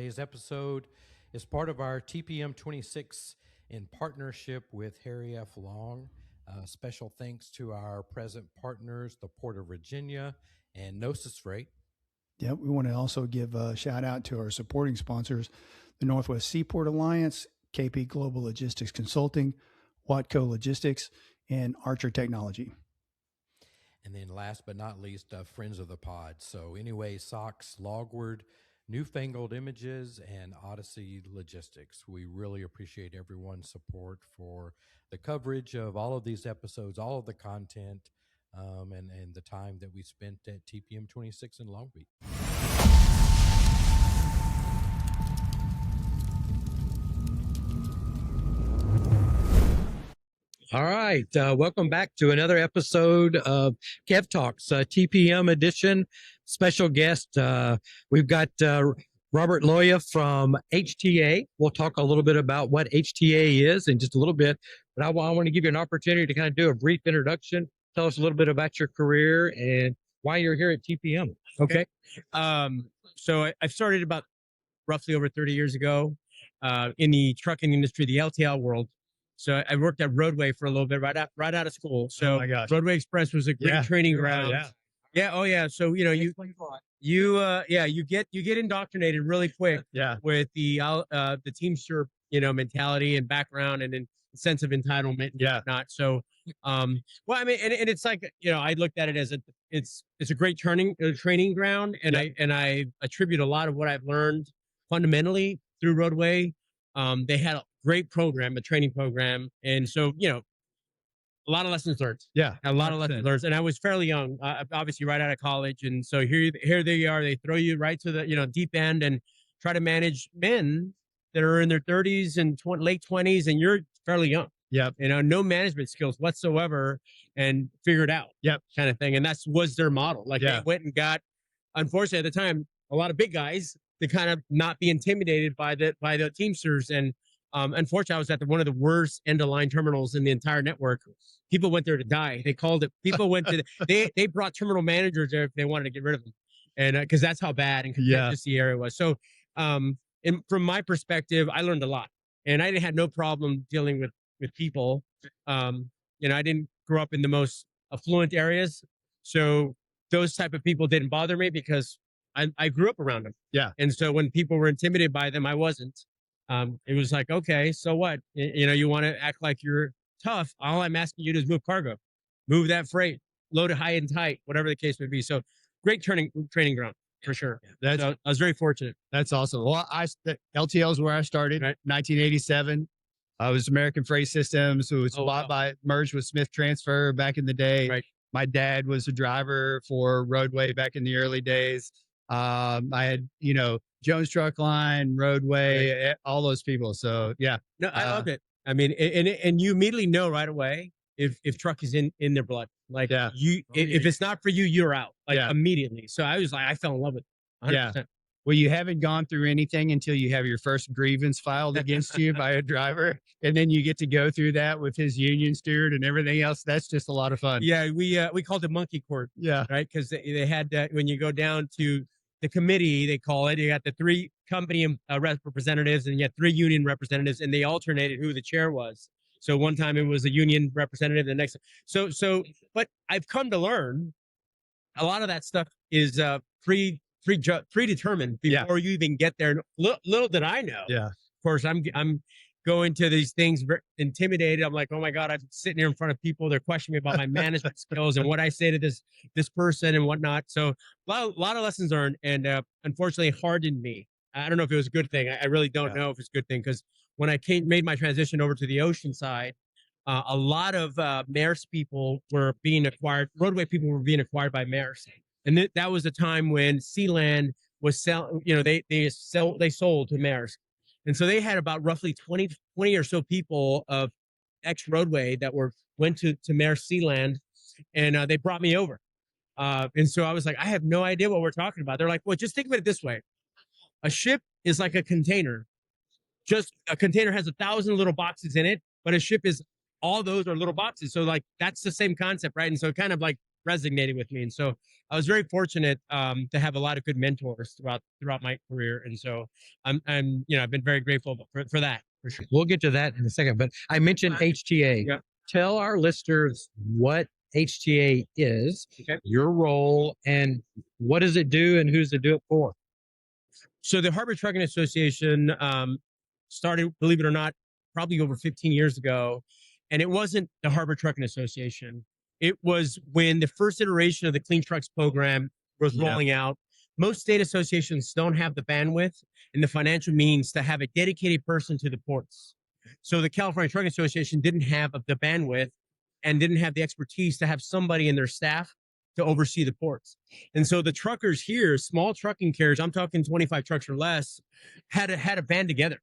Today's episode is part of our TPM 26 in partnership with Harry F. Long. Special thanks to our present partners, the Port of Virginia and Gnosis Freight. Yeah, we want to also give a shout out to our supporting sponsors, the Northwest Seaport Alliance, KP Global Logistics Consulting, Watco Logistics, and Archer Technology. And then last but not least, friends of the pod. So anyway, Socks, Logward, Newfangled Images, and Odyssey Logistics. We really appreciate everyone's support for the coverage of all of these episodes, all of the content, and the time that we spent at TPM 26 in Long Beach. All right. Welcome back to another episode of Kev Talks, TPM edition. Special guest. We've got Robert Loya from HTA. We'll talk a little bit about what HTA is in just a little bit, but I want to give you an opportunity to kind of do a brief introduction. Tell us a little bit about your career and why you're here at TPM. Okay. So I started about roughly over 30 years ago in the trucking industry, the LTL world. So I worked at Roadway for a little bit right out of school. So Roadway Express was a great training ground. So you get indoctrinated really quick with the Teamster mentality and background and then sense of entitlement and whatnot. So and it's like I looked at it as it's a great training ground, and I attribute a lot of what I've learned fundamentally through Roadway. They had a great program, a training program. And so, a lot of lessons learned. Yeah. A lot of lessons learned. And I was fairly young, obviously right out of college. And so here they are, they throw you right to the, deep end and try to manage men that are in their 30s and late 20s, and you're fairly young. Yep. No management skills whatsoever, and figure it out. Yep. Kind of thing. And was their model. They went and got, unfortunately at the time, a lot of big guys to kind of not be intimidated by the Teamsters. And unfortunately, I was at one of the worst end-of-line terminals in the entire network. People went there to die. They called it. People went to. They brought terminal managers there if they wanted to get rid of them, and because that's how bad and contentious the area was. So, and from my perspective, I learned a lot, and I had no problem dealing with people. I didn't grow up in the most affluent areas, so those type of people didn't bother me because I grew up around them. Yeah. And so when people were intimidated by them, I wasn't. It was like, okay, so what? You want to act like you're tough. All I'm asking you to do is move cargo, move that freight, load it high and tight, whatever the case may be. So great training ground for sure. So I was very fortunate. That's awesome. Well, LTL is where I started, 1987. I was American Freight Systems, who was merged with Smith Transfer back in the day. Right. My dad was a driver for Roadway back in the early days. I had, Jones Truck Line, Roadway, all those people. So I love it. I mean, and you immediately know right away if truck is in their blood. If it's not for you, you're out immediately. So I was like, I fell in love with it. 100%. Yeah. Well, you haven't gone through anything until you have your first grievance filed against you by a driver. And then you get to go through that with his union steward and everything else. That's just a lot of fun. Yeah. We called it monkey court. Yeah. Right. Because they had, when you go down to the committee, they call it, you got the 3 company representatives and you had 3 union representatives, and they alternated who the chair was. So one time it was a union representative, the next. But I've come to learn a lot of that stuff is predetermined before you even get there. Little did I know. Yeah. Of course, I'm going to these things intimidated. I'm like, oh my God, I'm sitting here in front of people. They're questioning me about my management skills and what I say to this person and whatnot. So a lot of lessons learned, and unfortunately hardened me. I don't know if it was a good thing. I really don't know if it's a good thing, because when I made my transition over to the ocean side, a lot of Maersk people were being acquired. Roadway people were being acquired by Maersk. And that was a time when Sealand was selling, they sold to Maersk. And so they had about roughly 20 or so people of ex-Roadway that went to Maersk Sealand, and they brought me over. And so I was like, I have no idea what we're talking about. They're like, well, just think of it this way. A ship is like a container. Just a container has 1,000 little boxes in it, but a ship is all those are little boxes. So like, that's the same concept, right? And so kind of like resonated with me. And so I was very fortunate to have a lot of good mentors throughout my career. And so I'm I've been very grateful for that, for sure. We'll get to that in a second, but I mentioned HTA. Yeah. Tell our listeners what HTA is, Okay. your role, and what does it do and who's it do it for? So the Harbor Trucking Association started, believe it or not, probably over 15 years ago. And it wasn't the Harbor Trucking Association. It was when the first iteration of the Clean Trucks program was rolling out. Most state associations don't have the bandwidth and the financial means to have a dedicated person to the ports. So the California Trucking Association didn't have the bandwidth and didn't have the expertise to have somebody in their staff to oversee the ports. And so the truckers here, small trucking carriers, I'm talking 25 trucks or less, had a band together.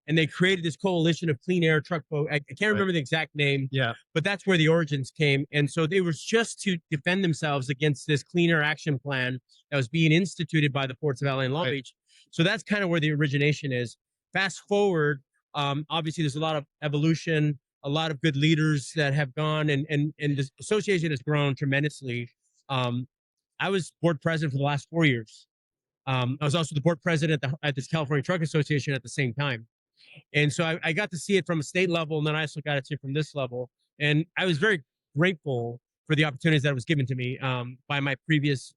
And they created this coalition of clean air truck boat. I can't remember the exact name, but that's where the origins came. And so they was just to defend themselves against this clean air action plan that was being instituted by the ports of LA and Long Beach. So that's kind of where the origination is. Fast forward, obviously there's a lot of evolution, a lot of good leaders that have gone, and the association has grown tremendously. I was board president for the last 4 years. I was also the board president at this California Truck Association at the same time. And so I got to see it from a state level, and then I also got to see it from this level. And I was very grateful for the opportunities that was given to me by my previous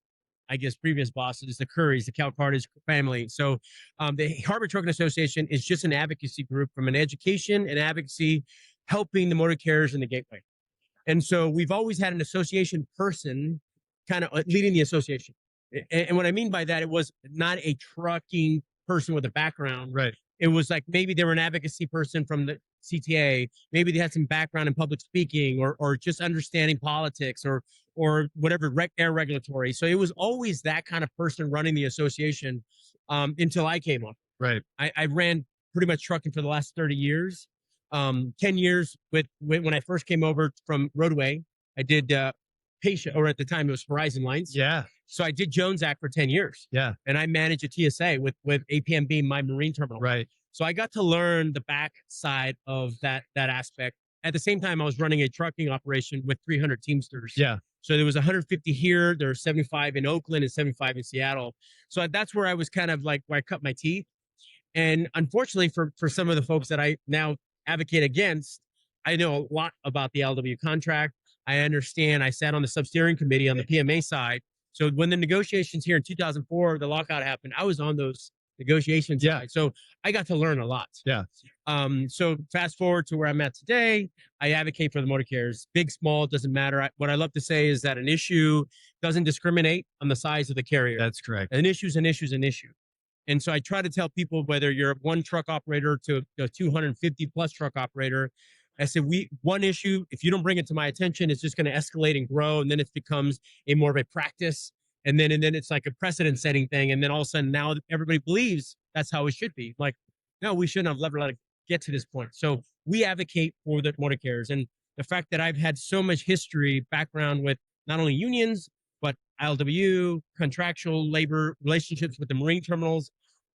bosses, the Currys, the Cal Carter's family. So the Harbor Trucking Association is just an advocacy group from an education and advocacy helping the motor carriers in the gateway. And so we've always had an association person kind of leading the association. And what I mean by that, it was not a trucking person with a background. Right. It was like maybe they were an advocacy person from the CTA. Maybe they had some background in public speaking or just understanding politics or whatever, air regulatory. So it was always that kind of person running the association until I came on. Right. I ran pretty much trucking for the last 30 years. 10 years when I first came over from Roadway, I did Patient, or at the time it was Horizon Lines. Yeah. So I did Jones Act for 10 years. Yeah. And I managed a TSA with APM being my marine terminal. Right. So I got to learn the back side of that aspect. At the same time, I was running a trucking operation with 300 Teamsters. Yeah. So there was 150 here, there were 75 in Oakland and 75 in Seattle. So that's where I was kind of like where I cut my teeth. And unfortunately for some of the folks that I now advocate against, I know a lot about the LW contract. I understand. I sat on the sub-steering committee on the PMA side. So when the negotiations here in 2004, the lockout happened, I was on those negotiations side. So I got to learn a lot. Yeah. So fast forward to where I'm at today, I advocate for the motor carriers. Big, small, doesn't matter. What I love to say is that an issue doesn't discriminate on the size of the carrier. That's correct. An issue is an issue is an issue. And so I try to tell people, whether you're a one truck operator to a 250 plus truck operator, I said, one issue, if you don't bring it to my attention, it's just going to escalate and grow. And then it becomes more of a practice. And then it's like a precedent setting thing. And then all of a sudden now everybody believes that's how it should be. Like, no, we shouldn't have ever let it get to this point. So we advocate for the motor carriers. And the fact that I've had so much background with not only unions, but ILW, contractual labor relationships with the marine terminals.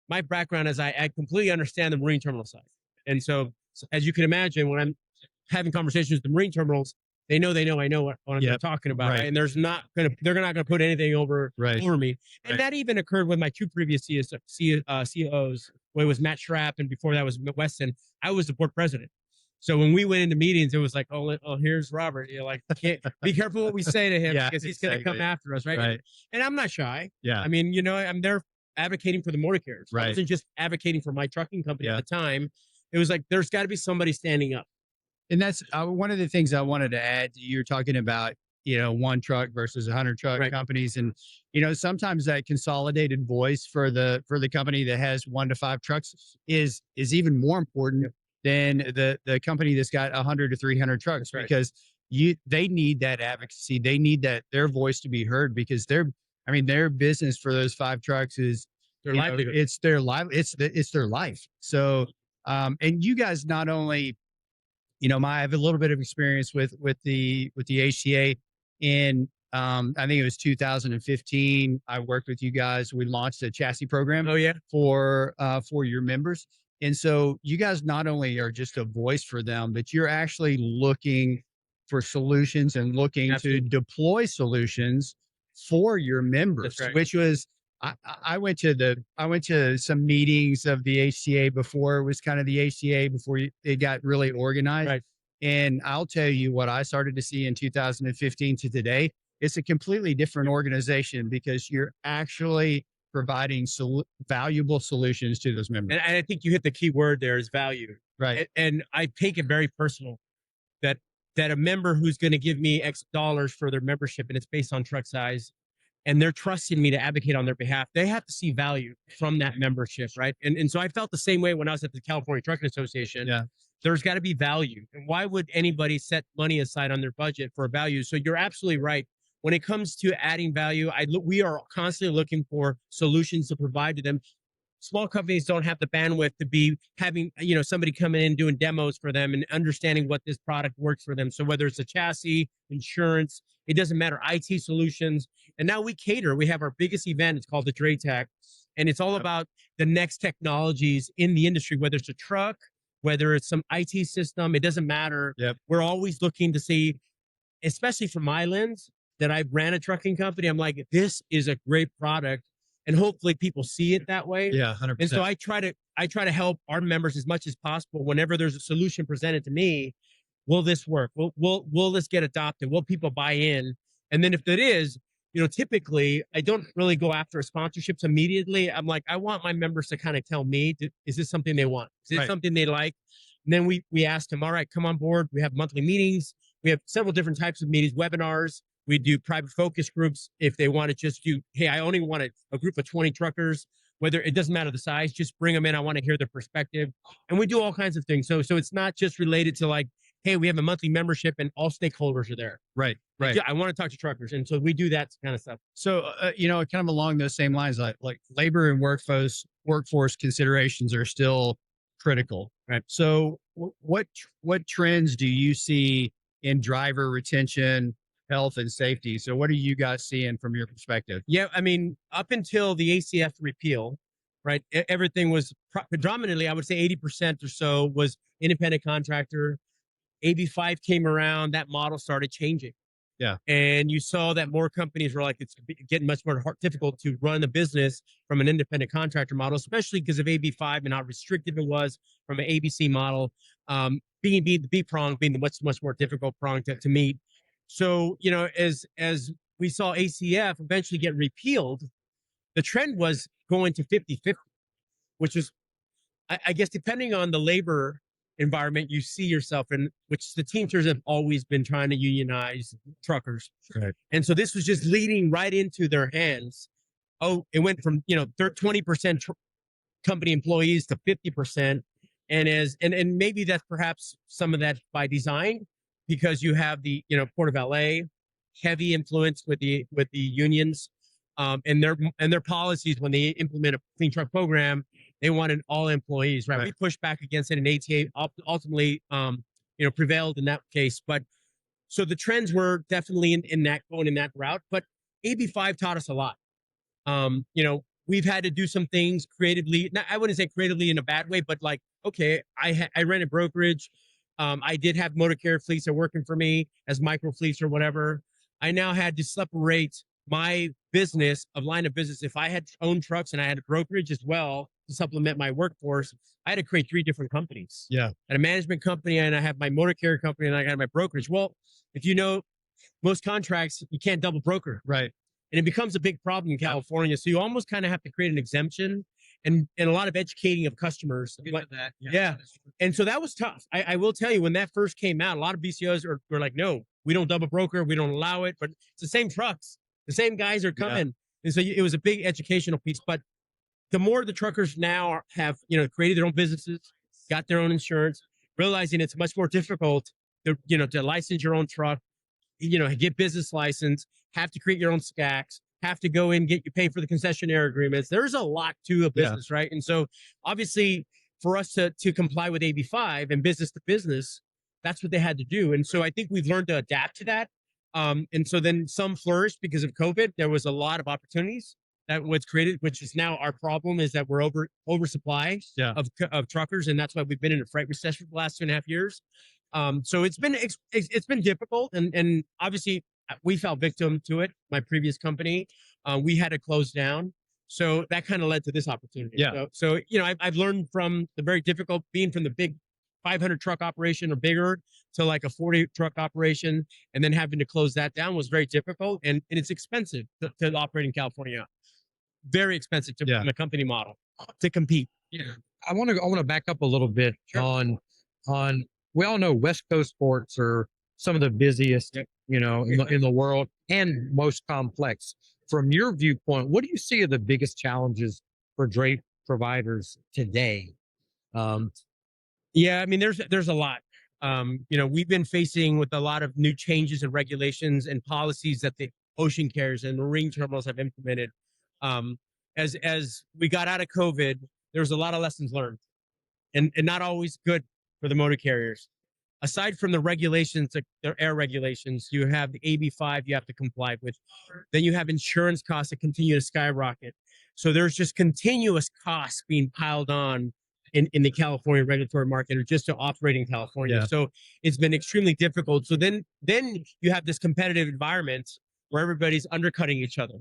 My background is I completely understand the marine terminal side. And so as you can imagine, when I'm having conversations with the marine terminals, I know what I'm talking about. Right? And they're not going to put anything over me. And that even occurred with my two previous CEOs, where it was Matt Schrapp, and before that was Weston. I was the board president. So when we went into meetings, it was like, oh, here's Robert. You're like, can't be careful what we say to him because he's going to come after us, right? And I'm not shy. Yeah. I mean, I'm there advocating for the motor carriers. Right. I wasn't just advocating for my trucking company at the time. It was like, there's got to be somebody standing up. And that's one of the things I wanted to add. You're talking about, one truck versus 100 truck companies. And, sometimes that consolidated voice for the company that has 1 to 5 trucks is even more important than the company that's got 100 to 300 trucks, because they need that advocacy. They need their voice to be heard, because their business for those 5 trucks is their livelihood. It's their life. So, and you guys not only, I have a little bit of experience with the HTA. In I think it was 2015, I worked with you guys. We launched a chassis program. Oh yeah, for your members. And so you guys not only are just a voice for them, but you're actually looking for solutions and looking Absolutely. to deploy solutions for your members, That's right. which was I went to some meetings of the HTA before it was kind of the HTA before it got really organized. Right. And I'll tell you what I started to see in 2015 to today. It's a completely different organization because you're actually providing valuable solutions to those members. And I think you hit the key word there is value. Right. And I take it very personal that a member who's going to give me X dollars for their membership and it's based on truck size and they're trusting me to advocate on their behalf, they have to see value from that membership, right? And so I felt the same way when I was at the California Trucking Association. Yeah. There's got to be value. And why would anybody set money aside on their budget for a value? So you're absolutely right. When it comes to adding value, we are constantly looking for solutions to provide to them. Small companies don't have the bandwidth to be having, somebody coming in doing demos for them and understanding what this product works for them. So whether it's a chassis, insurance, it doesn't matter, IT solutions. And now we cater. We have our biggest event. It's called the DrayTech. And it's all about the next technologies in the industry, whether it's a truck, whether it's some IT system, it doesn't matter. Yep. We're always looking to see, especially from my lens, that I ran a trucking company. I'm like, this is a great product. And hopefully people see it that way. Yeah, 100%. And so I try to help our members as much as possible. Whenever there's a solution presented to me, will this work? Will this get adopted? Will people buy in? And then if it is, typically I don't really go after sponsorships immediately. I'm like, I want my members to kind of tell me, is this something they want? Is it something they like? And then we ask them, all right, come on board. We have monthly meetings. We have several different types of meetings, webinars. We do private focus groups if they want to just do, hey, I only want a group of 20 truckers, whether it doesn't matter the size, just bring them in. I want to hear their perspective. And we do all kinds of things. So it's not just related to like, hey, we have a monthly membership and all stakeholders are there. Right. Yeah, I want to talk to truckers. And so we do that kind of stuff. So, kind of along those same lines, like labor and workforce considerations are still critical. Right. So what trends do you see in driver retention, health and safety? So what are you guys seeing from your perspective? Yeah, I mean, up until the ACF repeal, right, everything was predominantly, I would say 80% or so was independent contractor. AB5 came around, that model started changing. Yeah. And you saw that more companies were like, it's getting much more difficult to run a business from an independent contractor model, especially because of AB5 and how restrictive it was from an ABC model, being the B prong being the much more difficult prong to meet. So, as we saw ACF eventually get repealed, the trend was going to 50-50, which is, I guess, depending on the labor environment you see yourself in, which the Teamsters have always been trying to unionize truckers. Right. And so this was just leading right into their hands. Oh, it went from, 20% company employees to 50%. And maybe that's perhaps some of that by design, because you have the, Port of LA, heavy influence with the unions, and their policies when they implement a clean truck program, they wanted all employees, right? We pushed back against it, and ATA ultimately, prevailed in that case. But so the trends were definitely going in that route. But AB5 taught us a lot. We've had to do some things creatively. I wouldn't say creatively in a bad way, but like, okay, I ran a brokerage. I did have motor carrier fleets that were working for me as micro fleets or whatever. I now had to separate my business of line of business. If I had owned trucks and I had a brokerage as well to supplement my workforce, I had to create 3 different companies. Yeah. I had a management company, and I have my motor carrier company, and I got my brokerage. Well, if you know most contracts, you can't double broker. Right. And it becomes a big problem in California. So you almost kind of have to create an exemption and a lot of educating of customers. Like that. Yeah. And so that was tough. I will tell you, when that first came out, a lot of BCOs were like, no, we don't double broker. We don't allow it. But it's the same trucks. The same guys are coming. Yeah. And so it was a big educational piece. But the more the truckers now have, created their own businesses, got their own insurance, realizing it's much more difficult to license your own truck, get business license, have to create your own SCACs, have to go in, pay for the concessionaire agreements. There's a lot to a business, right? And so obviously for us to comply with AB5 and business to business, that's what they had to do. And so I think we've learned to adapt to that. And so then some flourished because of COVID. There was a lot of opportunities that was created, which is now our problem, is that we're oversupply of truckers. And that's why we've been in a freight recession for the last 2.5 years. So it's been difficult, and obviously we fell victim to it. My previous company, we had to close down. So that kind of led to this opportunity. Yeah. So I've learned from the very difficult, being from the big 500 truck operation or bigger to like a 40 truck operation, and then having to close that down was very difficult, and it's expensive to operate in California. Very expensive to Yeah. from a company model to compete. Yeah. I want to back up a little bit Sure. on we all know West Coast ports are some of the busiest, Yep. in the world and most complex. From your viewpoint, what do you see are the biggest challenges for dray providers today? Yeah, I mean, there's a lot. We've been facing with a lot of new changes and regulations and policies that the ocean carriers and marine terminals have implemented. As we got out of COVID, there was a lot of lessons learned, and not always good for the motor carriers. Aside from the regulations, the air regulations, you have the AB5 you have to comply with. Then you have insurance costs that continue to skyrocket. So there's just continuous costs being piled on in the California regulatory market, or just to operate in California. Yeah. So it's been extremely difficult. So then you have this competitive environment where everybody's undercutting each other.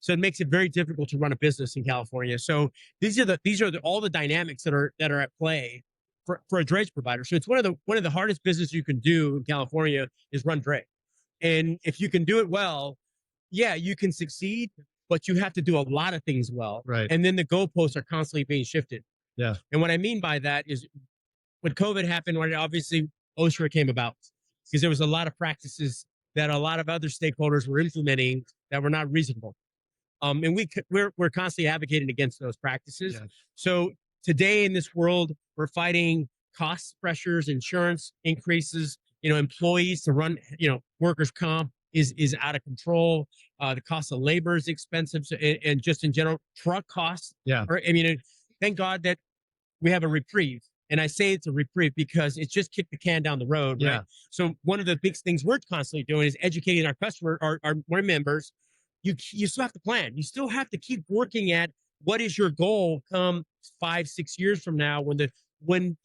So it makes it very difficult to run a business in California. So these are all the dynamics that are at play for a drayage provider. So it's one of the hardest business you can do in California is run dray. And if you can do it well, yeah, you can succeed, but you have to do a lot of things well. Right. And then the goalposts are constantly being shifted. Yeah. And what I mean by that is when COVID happened, when obviously OSHA came about, because there was a lot of practices that a lot of other stakeholders were implementing that were not reasonable. And we're constantly advocating against those practices. Yeah. So today in this world, we're fighting cost pressures, insurance increases, employees to run, workers' comp is out of control. The cost of labor is expensive, and just in general, truck costs. Yeah. Thank God that we have a reprieve. And I say it's a reprieve because it's just kicked the can down the road. Yeah. Right? So one of the big things we're constantly doing is educating our our members. You still have to plan. You still have to keep working at what is your goal come 5-6 years from now when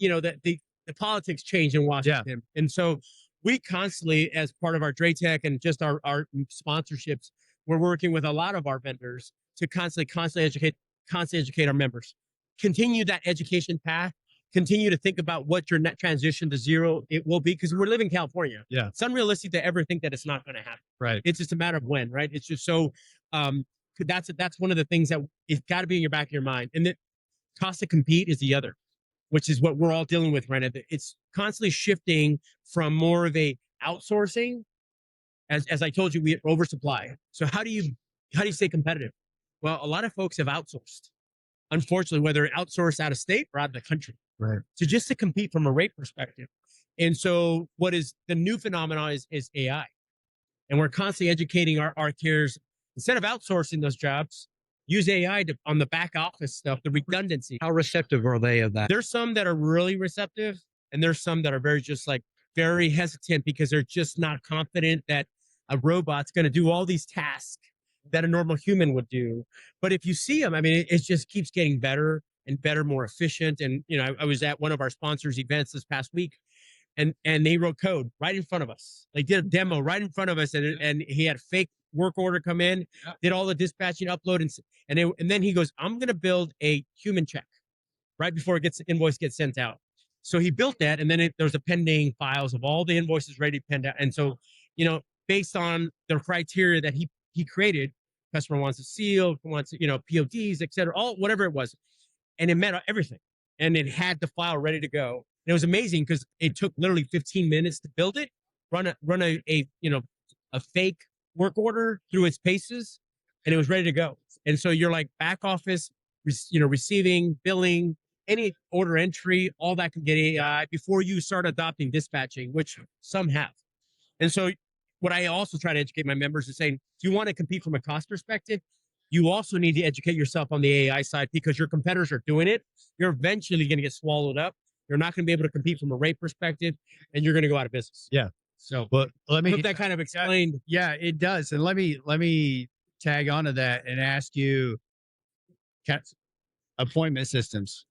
the politics change in Washington. Yeah. And so we constantly, as part of our Dray Tech and just our sponsorships, we're working with a lot of our vendors to constantly educate our members. Continue that education path. Continue to think about what your net transition to zero it will be, because we're living in California. Yeah. It's unrealistic to ever think that it's not going to happen. Right. It's just a matter of when, right? It's just so that's one of the things that it's got to be in your back of your mind. And the cost to compete is the other, which is what we're all dealing with right now. It's constantly shifting from more of a outsourcing. As I told you, we oversupply. So how do you stay competitive? Well, a lot of folks have outsourced, unfortunately, whether outsourced out of state or out of the country. Right. So just to compete from a rate perspective. And so what is the new phenomenon is AI. And we're constantly educating our carriers, instead of outsourcing those jobs, use AI on the back office stuff, the redundancy. How receptive are they of that? There's some that are really receptive, and there's some that are very hesitant because they're just not confident that a robot's going to do all these tasks that a normal human would do. But if you see them, it just keeps getting better and better, more efficient. And, I was at one of our sponsors' events this past week, and they wrote code right in front of us. They did a demo right in front of us, and he had a fake work order come in, did all the dispatching, upload, and then he goes, I'm going to build a human check right before invoice gets sent out. So he built that, and then there's a pending files of all the invoices ready to pend out. And so, based on the criteria that he created, customer wants a seal, wants, PODs, et cetera, whatever it was. And it met everything. And it had the file ready to go. And it was amazing because it took literally 15 minutes to build it, run a fake work order through its paces, and it was ready to go. And so you're like back office, receiving, billing, any order entry, all that can get AI before you start adopting dispatching, which some have. And so what I also try to educate my members is saying, if you want to compete from a cost perspective, you also need to educate yourself on the AI side, because your competitors are doing it. You're eventually going to get swallowed up. You're not going to be able to compete from a rate perspective, and you're going to go out of business. Yeah. So, but let me hope that kind of explained. Yeah, it does. And let me tag onto that and ask you, appointment systems.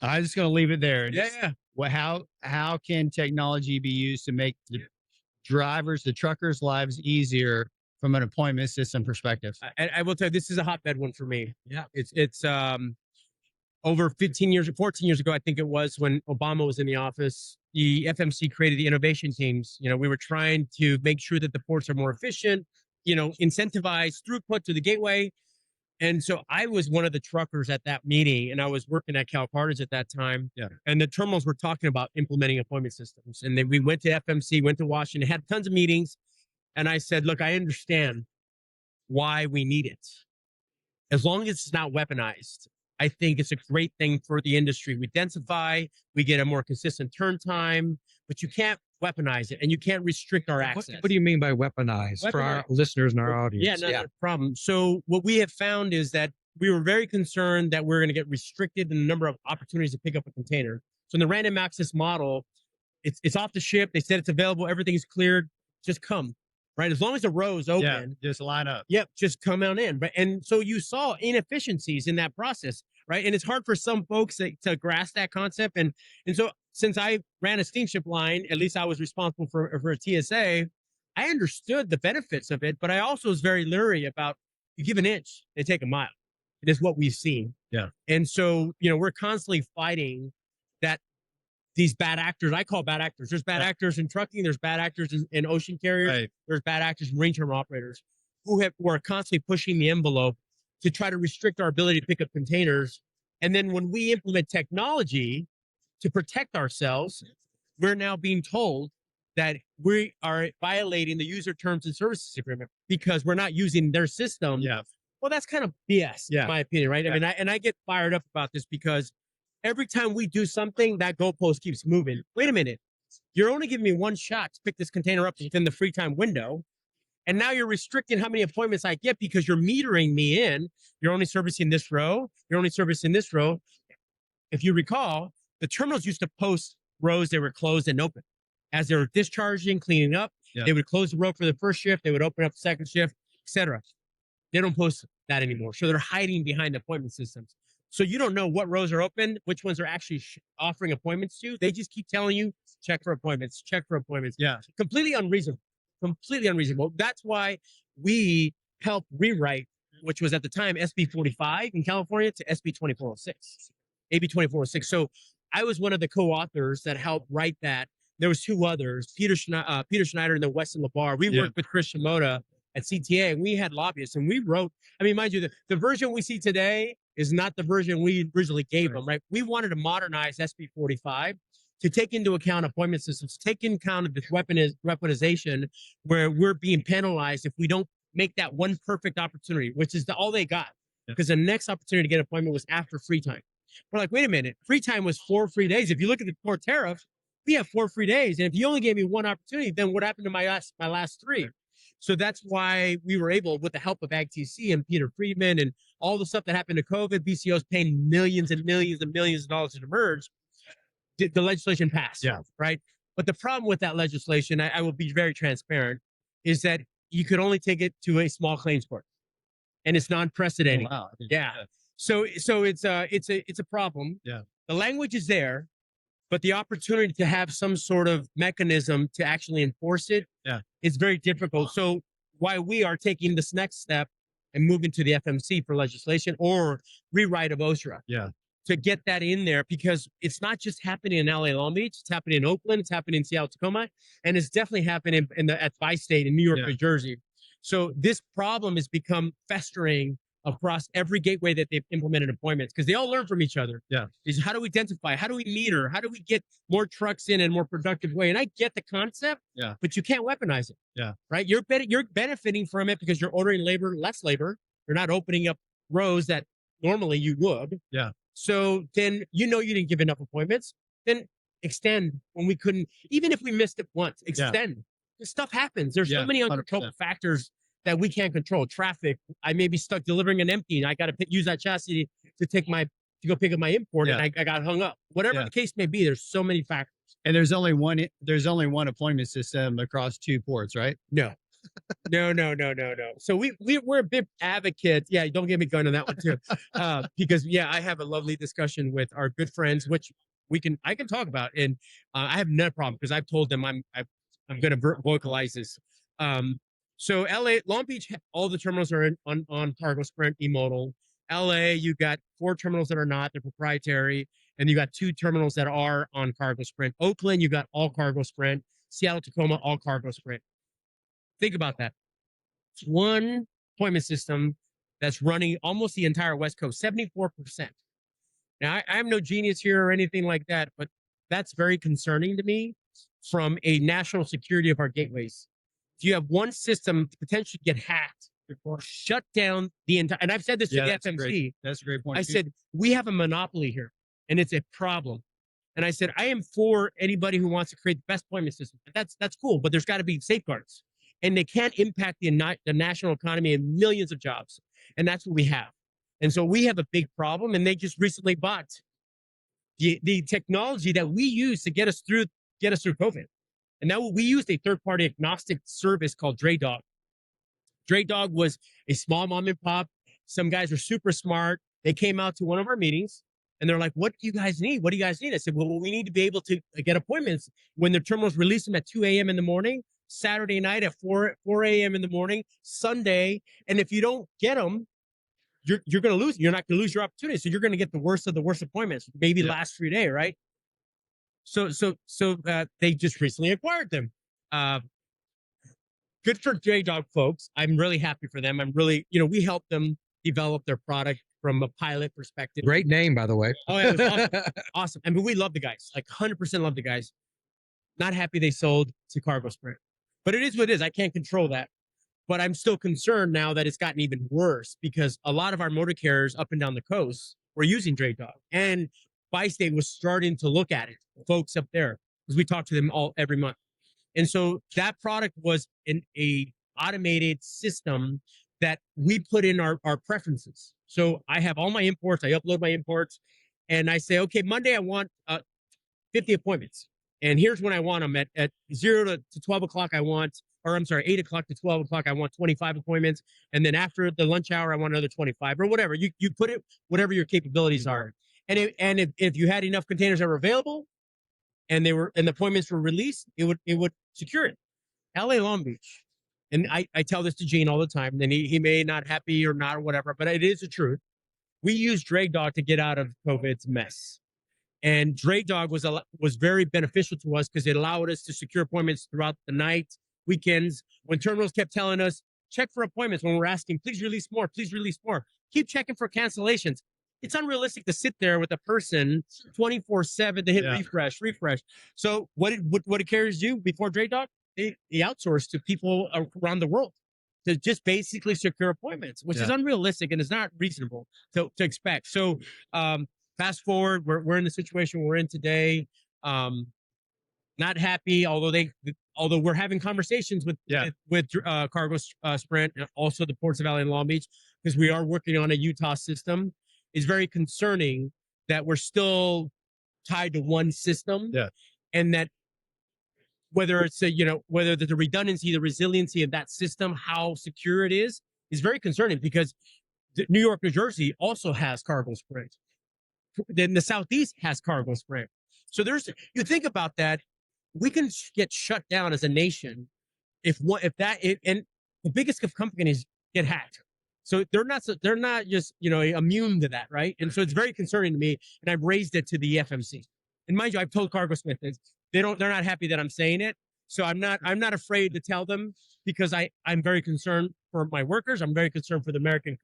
I'm just going to leave it there. Yeah. how can technology be used to make the drivers, the truckers' lives easier from an appointment system perspective? I will tell you, this is a hotbed one for me. Yeah. It's over 14 years ago, I think it was, when Obama was in the office, the FMC created the innovation teams. We were trying to make sure that the ports are more efficient, incentivize throughput to the gateway. And so I was one of the truckers at that meeting, and I was working at Cal Cartage at that time. Yeah. And the terminals were talking about implementing appointment systems. And then we went to FMC, went to Washington, had tons of meetings. And I said, look, I understand why we need it. As long as it's not weaponized, I think it's a great thing for the industry. We densify, we get a more consistent turn time, but you can't weaponize it and you can't restrict our access. What do you mean by weaponized for our listeners and our audience? Yeah, no problem. So what we have found is that we were very concerned that we're going to get restricted in the number of opportunities to pick up a container. So in the random access model, it's off the ship. They said it's available. Everything's cleared. Just come. Right, as long as the row is open, just line up. Yep, just come on in. But and so you saw inefficiencies in that process, right? And it's hard for some folks to grasp that concept. And so since I ran a steamship line, at least I was responsible for a TSA. I understood the benefits of it, but I also was very leery about, you give an inch, they take a mile. It is what we've seen. Yeah. And so we're constantly fighting that. These bad actors, I call bad actors. There's bad actors in trucking. There's bad actors in ocean carriers. Right. There's bad actors in marine terminal operators who are constantly pushing the envelope to try to restrict our ability to pick up containers. And then when we implement technology to protect ourselves, we're now being told that we are violating the user terms and services agreement because we're not using their system. Yeah. Well, that's kind of BS, in my opinion, right? Yeah. I mean, I get fired up about this because every time we do something, that goalpost keeps moving. Wait a minute. You're only giving me one shot to pick this container up within the free time window. And now you're restricting how many appointments I get because you're metering me in. You're only servicing this row. You're only servicing this row. If you recall, the terminals used to post rows that were closed and open. As they were discharging, cleaning up, they would close the row for the first shift. They would open up the second shift, etc. They don't post that anymore. So they're hiding behind appointment systems. So you don't know what rows are open, which ones are actually offering appointments to. They just keep telling you, check for appointments, check for appointments. Yeah. Completely unreasonable. Completely unreasonable. That's why we helped rewrite, which was at the time SB 45 in California, to SB 2406, AB 2406. So I was one of the co-authors that helped write that. There was two others, Peter Schneider and then Weston LeBar. We worked with Chris Shimoda at CTA, and we had lobbyists, and we wrote, I mean, mind you, the version we see today is not the version we originally gave them, right? We wanted to modernize SB 45 to take into account appointment systems, take into account of this weaponization where we're being penalized if we don't make that one perfect opportunity, which is all they got. Because the next opportunity to get an appointment was after free time. We're like, wait a minute, free time was 4 free days. If you look at the core tariff, we have 4 free days. And if you only gave me one opportunity, then what happened to my last 3? So that's why we were able, with the help of AgTC and Peter Friedman and all the stuff that happened to COVID, BCO's paying millions and millions and millions of dollars to merge, the legislation passed. Yeah. Right. But the problem with that legislation, I will be very transparent, is that you could only take it to a small claims court, and it's non-precedent. Oh, wow. Yeah. So it's a problem. Yeah. The language is there, but the opportunity to have some sort of mechanism to actually enforce it is very difficult. So why we are taking this next step and moving to the FMC for legislation or rewrite of OSHA to get that in there, because it's not just happening in LA Long Beach, it's happening in Oakland, it's happening in Seattle, Tacoma, and it's definitely happening at Bi-State in New York, New Jersey. So this problem has become festering across every gateway that they've implemented appointments, because they all learn from each other. Yeah. Is how do we identify? How do we meter? How do we get more trucks in a more productive way? And I get the concept, but you can't weaponize it. Yeah. Right? You're benefiting from it because you're ordering less labor. You're not opening up rows that normally you would. Yeah. So then you didn't give enough appointments. Then extend when we couldn't, even if we missed it once, extend. This stuff happens. There's so many uncontrollable factors that we can't control. Traffic. I may be stuck delivering an empty, and I got to use that chassis to go pick up my import, and I got hung up. Whatever the case may be, there's so many factors. And there's only one appointment system across 2 ports, right? No. So we're a big advocate. Yeah, don't get me going on that one too, because I have a lovely discussion with our good friends, which I can talk about, and I have no problem because I've told them I'm going to vocalize this. So LA, Long Beach, all the terminals are on Cargo Sprint eModal. LA, you got 4 terminals that are not, they're proprietary, and you got 2 terminals that are on Cargo Sprint. Oakland, you got all Cargo Sprint. Seattle, Tacoma, all Cargo Sprint. Think about that. It's one appointment system that's running almost the entire West Coast, 74%. Now, I'm no genius here or anything like that, but that's very concerning to me from a national security of our gateways. If you have one system to potentially get hacked or shut down the entire, and I've said this to the FMC. That's a great point. I said, we have a monopoly here, and it's a problem. And I said, I am for anybody who wants to create the best appointment system. That's cool, but there's got to be safeguards. And they can't impact the national economy and millions of jobs. And that's what we have. And so we have a big problem, and they just recently bought the technology that we use to get us through COVID. And now we used a third-party agnostic service called DrayDog. DrayDog was a small mom and pop. Some guys are super smart. They came out to one of our meetings, and they're like, what do you guys need? What do you guys need? I said, well, we need to be able to get appointments when the terminals release them at 2 a.m. in the morning, Saturday night at 4 a.m. in the morning, Sunday. And if you don't get them, you're going to lose. You're not going to lose your opportunity. So you're going to get the worst of the worst appointments, maybe last 3 days, right? So they just recently acquired them. Good for DrayDog folks. I'm really happy for them. I'm really, we helped them develop their product from a pilot perspective. Great name, by the way. Oh, yeah, it was awesome. Awesome. I mean, we love the guys, like 100% love the guys. Not happy they sold to Cargo Sprint, but it is what it is. I can't control that. But I'm still concerned now that it's gotten even worse because a lot of our motor carriers up and down the coast were using DrayDog, and Bi-State was starting to look at it, folks up there, because we talk to them every month. And so that product was a automated system that we put in our preferences. So I have all my imports, I upload my imports, and I say, okay, Monday I want 50 appointments. And here's when I want them at 0 to 12 o'clock. 8 o'clock to 12 o'clock, I want 25 appointments. And then after the lunch hour, I want another 25 or whatever. You put it, whatever your capabilities are. And if you had enough containers that were available and the appointments were released, it would secure it. LA, Long Beach. And I tell this to Gene all the time, and he may not happy or not or whatever, but it is the truth. We use DrayDog to get out of COVID's mess. And DrayDog was very beneficial to us because it allowed us to secure appointments throughout the night, weekends, when terminals kept telling us, check for appointments when we're asking, please release more, please release more. Keep checking for cancellations. It's unrealistic to sit there with a person 24/7 to hit refresh. So what did carriers do before DrayDog? They outsourced to people around the world to just basically secure appointments, which is unrealistic and is not reasonable to expect. So fast forward, we're in the situation we're in today. Not happy, although we're having conversations with Cargo Sprint and also the ports of LA and Long Beach, because we are working on a Utah system. It's very concerning that we're still tied to one system, and that whether it's whether the redundancy, the resiliency of that system, how secure it is very concerning, because New York, New Jersey also has Cargo Sprint. Then the Southeast has Cargo Sprint. So you think about that, we can get shut down as a nation and the biggest of companies get hacked. So they're not just immune to that, right? And so it's very concerning to me, and I've raised it to the FMC. And mind you, I've told Cargo Smith this. They're not happy that I'm saying it. So I'm not afraid to tell them, because I'm very concerned for my workers. I'm very concerned for the American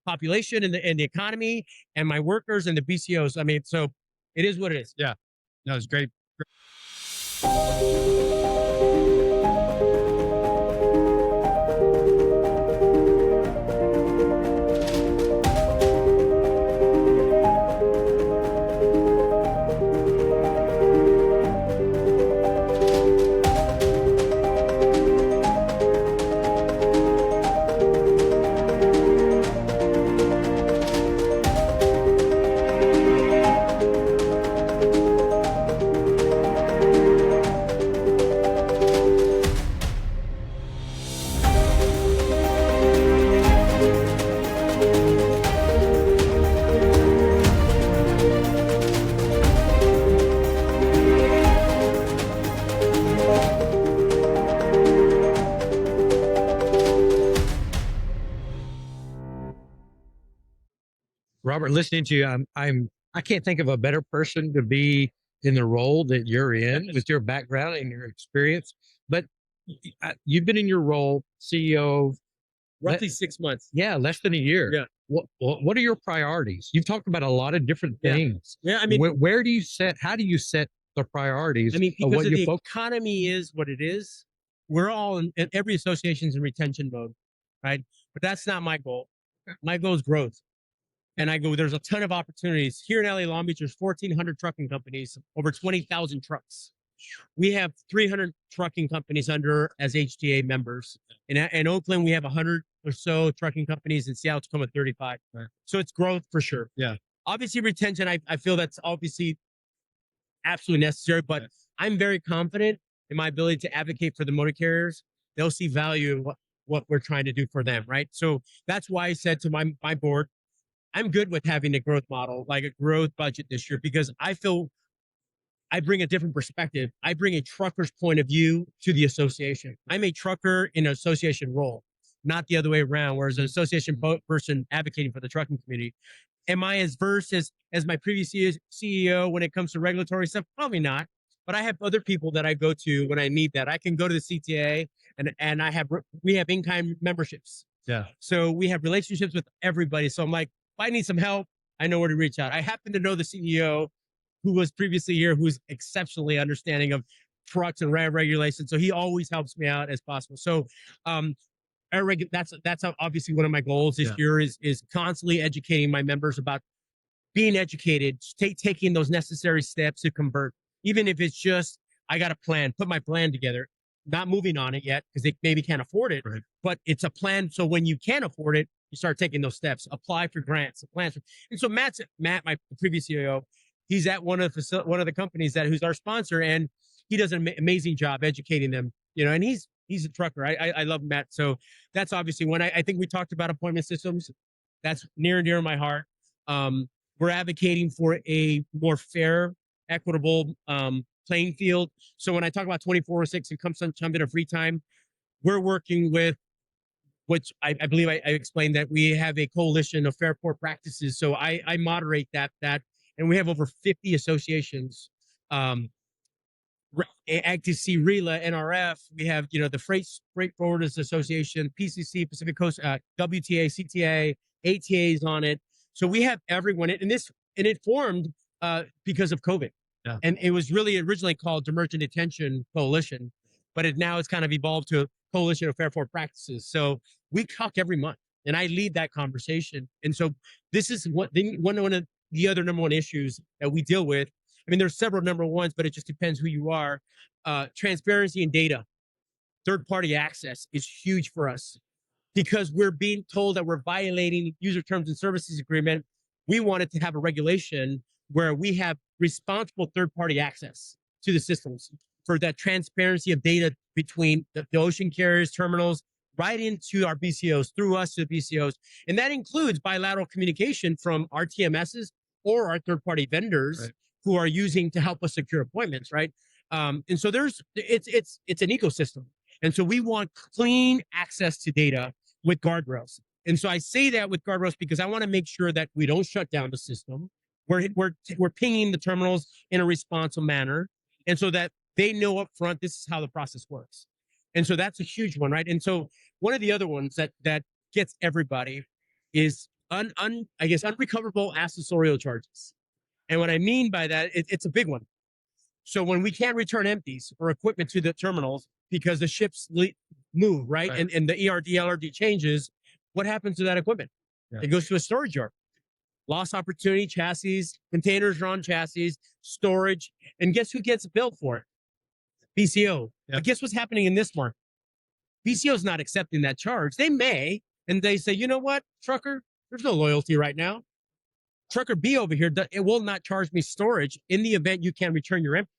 population and the economy and my workers and the BCOs. I mean, so it is what it is. Yeah, no, it's great. Robert, listening to you, I can't think of a better person to be in the role that you're in with your background and your experience. But you've been in your role, CEO, Roughly 6 months. yeah, less than a year. Yeah. What are your priorities? You've talked about a lot of different things. Yeah, I mean, Where do you set? How do you set the priorities? I mean, of because what of you the focus? economy is what it is, we're all in every association's in retention mode, right? But that's not my goal. My goal is growth. And I go, there's a ton of opportunities. Here in LA Long Beach, there's 1,400 trucking companies, over 20,000 trucks. We have 300 trucking companies under as HTA members. In Oakland, we have 100 or so trucking companies. In Seattle, Tacoma, 35. Right. So it's growth for sure. Yeah. Obviously, retention, I feel that's obviously absolutely necessary, but I'm very confident in my ability to advocate for the motor carriers. They'll see value in what we're trying to do for them, right? So that's why I said to my board, I'm good with having a growth model, like a growth budget this year, because I feel I bring a different perspective. I bring a trucker's point of view to the association. I'm a trucker in an association role, not the other way around, whereas an association person advocating for the trucking community. Am I as versed as my previous CEO when it comes to regulatory stuff? Probably not. But I have other people that I go to when I need that. I can go to the CTA and we have in-kind memberships. Yeah. So we have relationships with everybody. So I'm like, if I need some help, I know where to reach out. I happen to know the CEO who was previously here, who's exceptionally understanding of trucks and regulations. So he always helps me out as possible. So that's obviously one of my goals this year is constantly educating my members about being educated, taking those necessary steps to convert. Even if it's just, I got a plan, put my plan together, not moving on it yet because they maybe can't afford it, Right. but it's a plan. So when you can afford it, you start taking those steps, apply for grants, and so Matt, my previous CEO, he's at one of the companies who's our sponsor, and he does an amazing job educating them, and he's a trucker. I love Matt. So that's obviously when I think we talked about appointment systems. That's near and dear to my heart. We're advocating for a more fair, equitable playing field. So when I talk about 24/6 and come in a free time, we're working with, which I believe I explained that we have a coalition of fair port practices. So I moderate that, and we have over 50 associations. Advocacy, RELA, NRF. We have, the Freight Forwarders Association, PCC, Pacific Coast, WTA, CTA, ATAs on it. So we have everyone, and it formed because of COVID. Yeah. And it was really originally called Demergent Detention Coalition, but now it's kind of evolved to a coalition of fair port practices. So we talk every month, and I lead that conversation. And so this is one of the other number one issues that we deal with. I mean, there's several number ones, but it just depends who you are. Transparency and data. Third-party access is huge for us because we're being told that we're violating user terms and services agreement. We wanted to have a regulation where we have responsible third-party access to the systems for that transparency of data between the ocean carriers, terminals, right into our BCOs, through us to the BCOs. And that includes bilateral communication from our TMSs or our third-party vendors, right, who are using to help us secure appointments, right? And so it's an ecosystem. And so we want clean access to data with guardrails. And so I say that with guardrails because I want to make sure that we don't shut down the system. We're pinging the terminals in a responsive manner, and so that they know up front this is how the process works. And so that's a huge one, right? And so one of the other ones that gets everybody is unrecoverable accessorial charges. And what I mean by that, it's a big one. So when we can't return empties or equipment to the terminals because the ships move, right? And the ERD, LRD changes, what happens to that equipment? Yeah. It goes to a storage yard. Lost opportunity, chassis, containers are on chassis, storage. And guess who gets billed for it? BCO. Yeah. But guess what's happening in this market? BCO is not accepting that charge. They may, and they say, you know what, trucker, there's no loyalty right now. Trucker B over here, it will not charge me storage in the event you can't return your empty.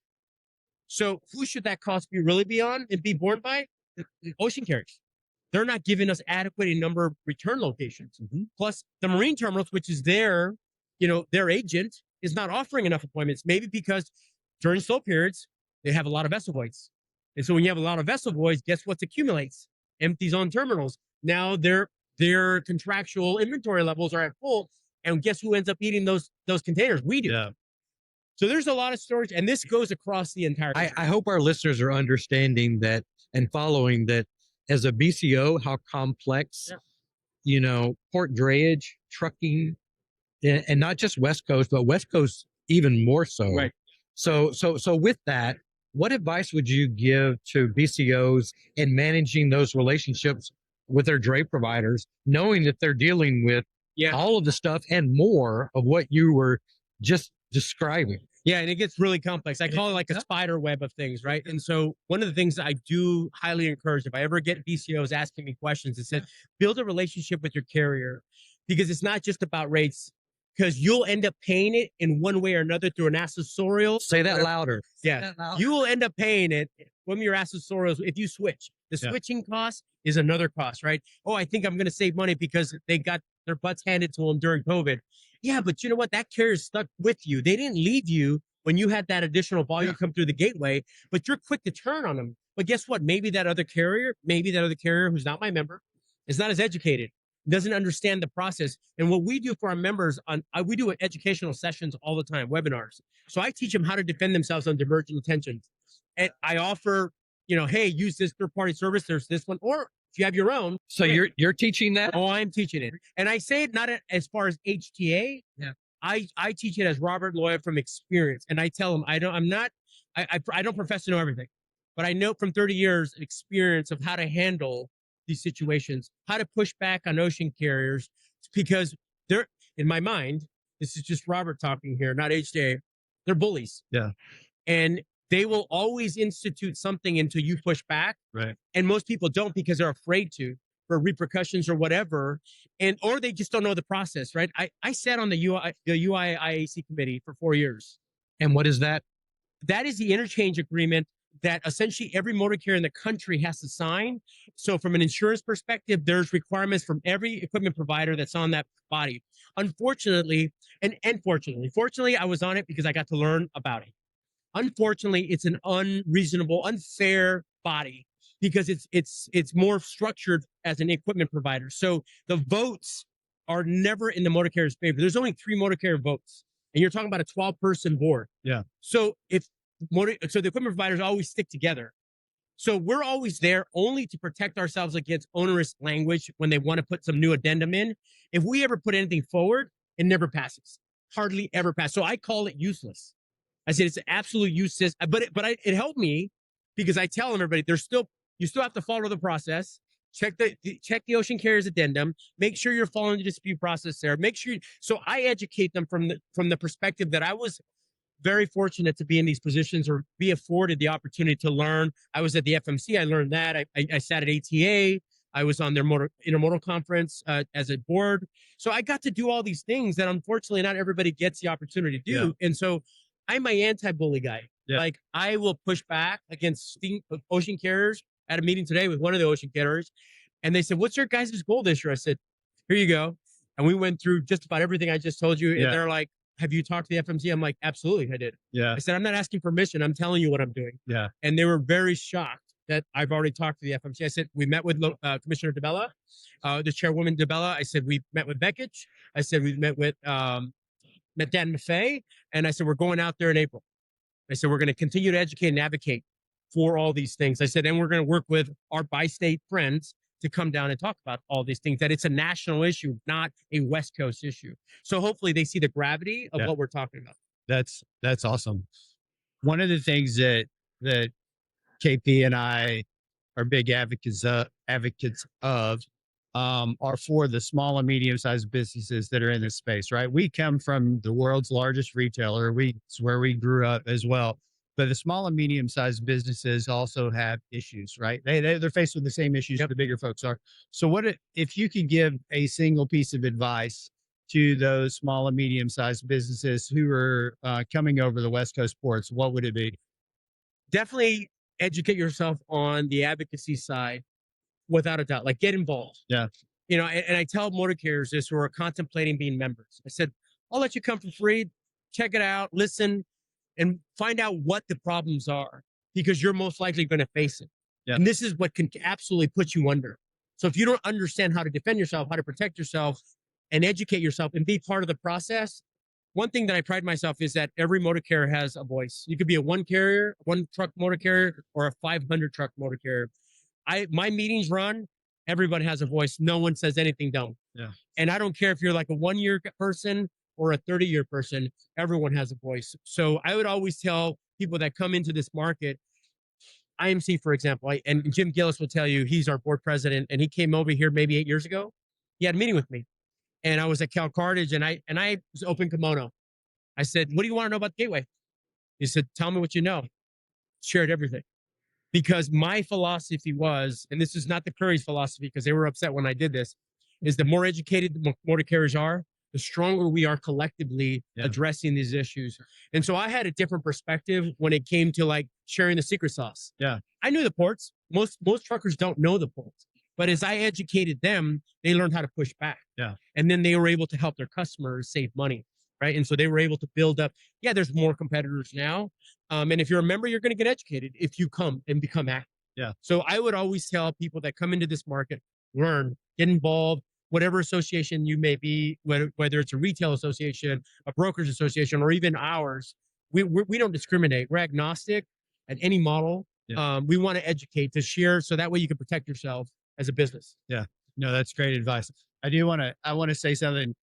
So who should that cost really be on and be borne by? The ocean carriers. They're not giving us adequate number of return locations. Mm-hmm. Plus the marine terminals, which is their agent, is not offering enough appointments, maybe because during slow periods, they have a lot of vessel voids. And so when you have a lot of vessel voids, guess what accumulates? Empties on terminals. Now their contractual inventory levels are at full. And guess who ends up eating those containers? We do. Yeah. So there's a lot of storage, and this goes across the entire. I hope our listeners are understanding that and following that as a BCO, how complex, port drayage, trucking, and not just West Coast, but West Coast even more so. Right. So with that, what advice would you give to BCOs in managing those relationships with their dray providers, knowing that they're dealing with all of the stuff and more of what you were just describing? Yeah, and it gets really complex. I call it like a spider web of things, right? And so one of the things that I do highly encourage, if I ever get BCOs asking me questions, is that build a relationship with your carrier, because it's not just about rates, because you'll end up paying it in one way or another through an accessorial. Say that louder. Yeah, you will end up paying it from your accessorials if you switch. The switching cost is another cost, right? Oh, I think I'm going to save money because they got their butts handed to them during COVID. Yeah, but you know what? That carrier is stuck with you. They didn't leave you when you had that additional volume come through the gateway, but you're quick to turn on them. But guess what? Maybe that other carrier who's not my member, is not as educated, doesn't understand the process. And what we do for our members we do educational sessions all the time, webinars. So I teach them how to defend themselves on divergent intentions. And I offer, hey, use this third-party service. There's this one, or if you have your own. So you're teaching that? Oh, I'm teaching it. And I say it not as far as HTA. Yeah. I teach it as Robert Loya from experience. And I tell them, I don't profess to know everything, but I know from 30 years of experience of how to handle these situations, how to push back on ocean carriers, because they're, in my mind, this is just Robert talking here, not HTA, they're bullies. Yeah. And they will always institute something until you push back. Right. And most people don't, because they're afraid to, for repercussions or whatever. Or they just don't know the process, right? I sat on the UIIAC committee for 4 years. And what is that? That is the interchange agreement that essentially every motor carrier in the country has to sign. So from an insurance perspective, there's requirements from every equipment provider that's on that body. Unfortunately, and fortunately, I was on it because I got to learn about it. Unfortunately, it's an unreasonable, unfair body because it's more structured as an equipment provider. So the votes are never in the motor carrier's favor. There's only 3 motor carrier votes, and you're talking about a 12-person board. Yeah. So the equipment providers always stick together. So we're always there only to protect ourselves against onerous language when they want to put some new addendum in. If we ever put anything forward, it never passes. Hardly ever passes. So I call it useless. I said it's absolute useless, but it helped me because I tell them, everybody, you still have to follow the process. Check the ocean carrier's addendum. Make sure you're following the dispute process there. So I educate them from the perspective that I was very fortunate to be in these positions or be afforded the opportunity to learn. I was at the FMC. I learned that. I sat at ATA. I was on their intermodal conference as a board. So I got to do all these things that unfortunately not everybody gets the opportunity to do. Yeah. And so I'm my anti-bully guy. Yeah. Like I will push back against ocean carriers. At a meeting today with one of the ocean carriers, and they said, "What's your guys' goal this year?" I said, "Here you go." And we went through just about everything I just told you. Yeah. And they're like, "Have you talked to the FMC?" I'm like, "Absolutely, I did." Yeah. I said, "I'm not asking permission. I'm telling you what I'm doing." Yeah. And they were very shocked that I've already talked to the FMC. I said, "We met with Commissioner DeBella, the Chairwoman DeBella." I said, "We met with Beckich." I said, "We met with Dan Maffei." And I said, "We're going out there in April." I said, "We're going to continue to educate and advocate for all these things." I said, and we're going to work with our bi-state friends to come down and talk about all these things, that it's a national issue, not a West Coast issue. So hopefully they see the gravity of what we're talking about. That's awesome. One of the things that KP and I are big advocates of are for the small and medium-sized businesses that are in this space, right? We come from the world's largest retailer. It's where we grew up as well. But the small and medium-sized businesses also have issues, right? They're faced with the same issues the bigger folks are. So what if you could give a single piece of advice to those small and medium-sized businesses who are coming over the West Coast ports, what would it be? Definitely educate yourself on the advocacy side, without a doubt. Like get involved. Yeah. And I tell motor carriers this who are contemplating being members. I said, I'll let you come for free, check it out, listen, and find out what the problems are, because you're most likely going to face it. Yeah. And this is what can absolutely put you under. So if you don't understand how to defend yourself, how to protect yourself, and educate yourself and be part of the process. One thing that I pride myself is that every motor carrier has a voice. You could be a one truck motor carrier, or a 500 truck motor carrier. My meetings run, everybody has a voice. No one says anything dumb. Yeah. And I don't care if you're like a 1-year person or a 30-year person, everyone has a voice. So I would always tell people that come into this market, IMC, for example, and Jim Gillis will tell you, he's our board president, and he came over here maybe 8 years ago. He had a meeting with me, and I was at Cal Cartage, and I was open kimono. I said, "What do you want to know about the Gateway?" He said, "Tell me what you know." Shared everything, because my philosophy was, and this is not the Curry's philosophy, because they were upset when I did this, is the more educated the motor carriers are, the stronger we are collectively addressing these issues. And so I had a different perspective when it came to like sharing the secret sauce. Yeah. I knew the ports. Most truckers don't know the ports. But as I educated them, they learned how to push back. Yeah. And then they were able to help their customers save money. Right. And so they were able to build up. Yeah, there's more competitors now. And if you're a member, you're going to get educated if you come and become active. Yeah. So I would always tell people that come into this market, learn, get involved, whatever association you may be, whether it's a retail association, a broker's association, or even ours. We don't discriminate. We're agnostic at any model. Yeah. We want to educate, to share, so that way you can protect yourself as a business. Yeah. No, that's great advice. I want to say something.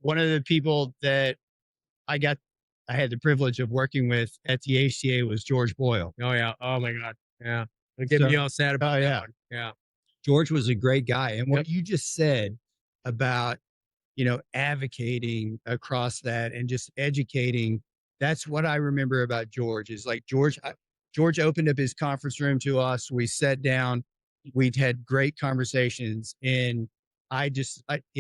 One of the people that I had the privilege of working with at the HTA was George Boyle. Oh yeah. Oh my God. Yeah. Don't get me all sad about that one. Yeah. George was a great guy. And what you just said about, advocating across that and just educating, that's what I remember about George. Is like George opened up his conference room to us. We sat down, we'd had great conversations, and I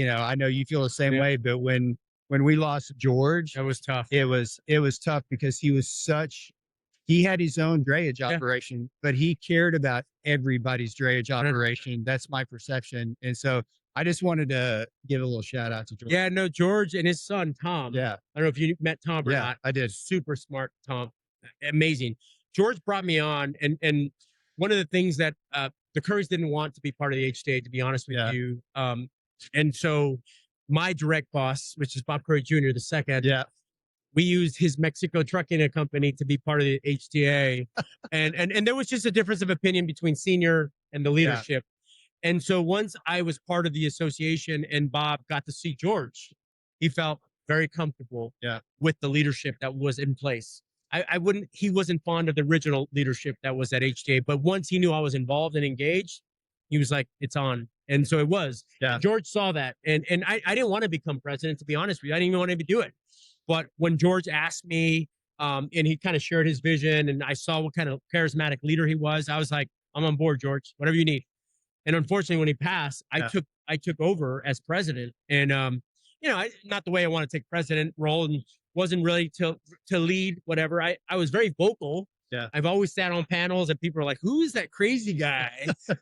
know you feel the same way, but when we lost George, that was tough. It was tough because he had his own drayage operation, but he cared about everybody's drayage operation. That's my perception. And so I just wanted to give a little shout out to George. Yeah, no, George and his son, Tom. Yeah. I don't know if you met Tom or not. I did. Super smart, Tom. Amazing. George brought me on. And one of the things that the Currys didn't want to be part of the HTA, to be honest with you. And so my direct boss, which is Bob Curry Jr., the second, we used his Mexico trucking company to be part of the HTA. and there was just a difference of opinion between senior and the leadership. And so once I was part of the association and Bob got to see George, he felt very comfortable with the leadership that was in place. He wasn't fond of the original leadership that was at HTA, but once he knew I was involved and engaged, he was like, it's on. And so it was. George saw that. And I didn't want to become president, to be honest with you. I didn't even want to do it. But when George asked me, and he kind of shared his vision, and I saw what kind of charismatic leader he was, I was like, I'm on board, George, whatever you need. And unfortunately, when he passed, I took over as president. And, not the way I want to take president role, and wasn't really to lead, whatever. I was very vocal. Yeah. I've always sat on panels and people are like, who is that crazy guy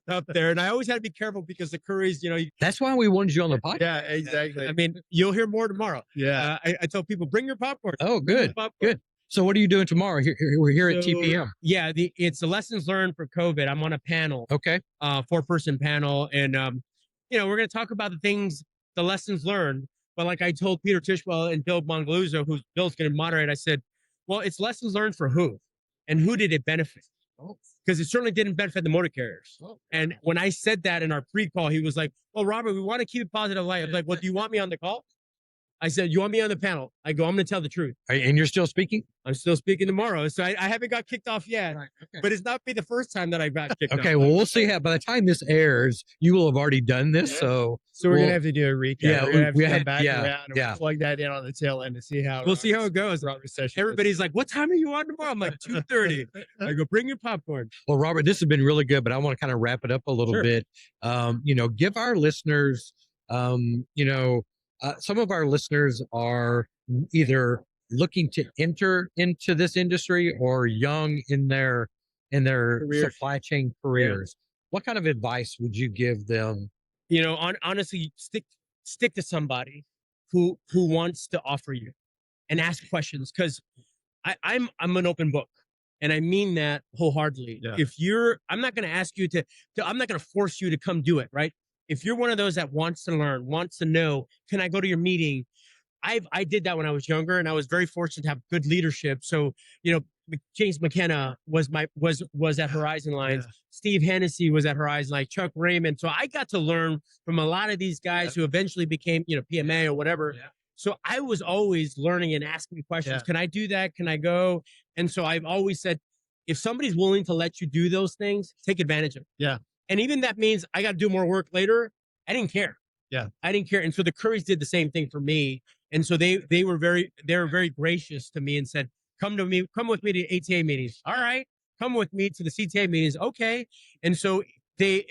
up there? And I always had to be careful because the Currys, that's why we wanted you on the podcast. Yeah, exactly. I mean, you'll hear more tomorrow. Yeah. I tell people, bring your popcorn. Oh, good. Good. So what are you doing tomorrow? We're here at TPM. Yeah. It's the lessons learned for COVID. I'm on a panel. Okay. 4-person panel. And, we're going to talk about the lessons learned. But like I told Peter Tishwell and Bill Mongaluzzo, who Bill's going to moderate, I said, well, it's lessons learned for who? And who did it benefit? Because it certainly didn't benefit the motor carriers. And when I said that in our pre-call, he was like, well, Robert, we want to keep a positive light. I was like, well, do you want me on the call? I said, you want me on the panel? I go, I'm going to tell the truth. And you're still speaking? I'm still speaking tomorrow. So I haven't got kicked off yet, but it's not be the first time that I got kicked off. Okay, well, we'll see how, by the time this airs, you will have already done this. So we're going to have to do a recap. Yeah, we're going to have to come back around and we'll plug that in on the tail end to see how we'll see how it goes. Everybody's like, what time are you on tomorrow? I'm like, 2:30. I go, bring your popcorn. Well, Robert, this has been really good, but I want to kind of wrap it up a little bit. Give our listeners, some of our listeners are either looking to enter into this industry or young in their supply chain careers. What kind of advice would you give them? Honestly, stick to somebody who wants to offer you and ask questions, because I'm an open book. And I mean that wholeheartedly. Yeah. I'm not going to ask you I'm not going to force you to come do it. Right. if you're one of those that wants to learn, wants to know, can I go to your meeting? I did that when I was younger, and I was very fortunate to have good leadership. So, James McKenna was at Horizon Lines. Yeah. Steve Hennessy was at Horizon, like Chuck Raymond. So I got to learn from a lot of these guys who eventually became, PMA or whatever. Yeah. So I was always learning and asking questions. Yeah. Can I do that? Can I go? And so I've always said, if somebody's willing to let you do those things, take advantage of it. Yeah. And even that means I got to do more work later. I didn't care. Yeah. I didn't care. And so the Currys did the same thing for me. And so they were very gracious to me and said, come with me to ATA meetings. All right. Come with me to the CTA meetings. Okay. And so they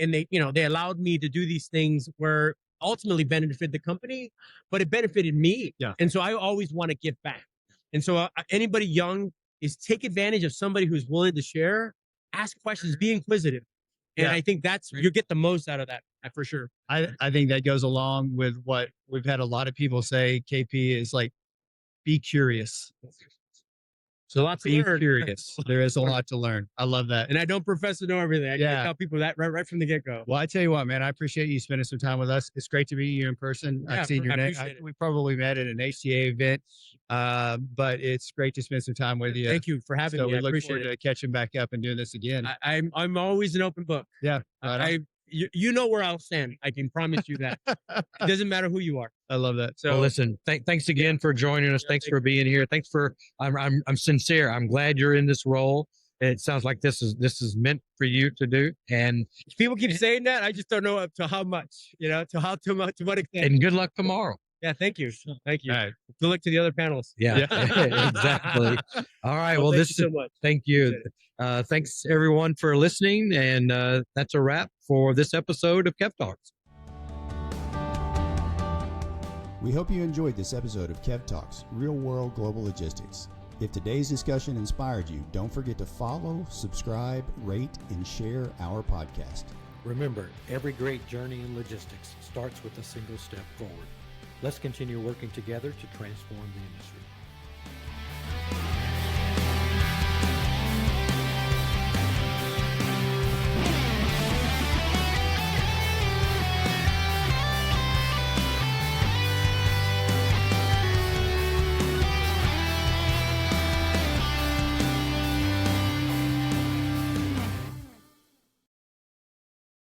allowed me to do these things where ultimately benefited the company, but it benefited me. Yeah. And so I always want to give back. And so anybody young is take advantage of somebody who's willing to share, ask questions, be inquisitive. And I think you get the most out of that for sure. I think that goes along with what we've had a lot of people say. KP is like, be curious. So lots to Be learn. curious. There is a lot to learn. I love that. And I don't profess to know everything. I tell people that right from the get-go. Well, I tell you what, man, I appreciate you spending some time with us. It's great to meet you in person. Yeah, I've seen your I name. appreciate it. We probably met at an HTA event, but it's great to spend some time with you. Thank you for having So me. we I look appreciate forward it. to catching back up and doing this again. I'm always an open book. Yeah. Right on. You know where I'll stand. I can promise you that. It doesn't matter who you are. I love that. So Well, listen, thanks again for joining us. Thanks for being here. Thanks for, I'm sincere. I'm glad you're in this role. It sounds like this is meant for you to do. And people keep saying that. I just don't know up to how much, to what extent. and good luck tomorrow. Yeah. Thank you. Thank you. All right. Good luck to the other panelists. Yeah, exactly. All right. Well, thank you so much. thank you. Thanks everyone for listening. And that's a wrap for this episode of Kev Talks. We hope you enjoyed this episode of Kev Talks, Real World Global Logistics. If today's discussion inspired you, don't forget to follow, subscribe, rate, and share our podcast. Remember, every great journey in logistics starts with a single step forward. Let's continue working together to transform the industry.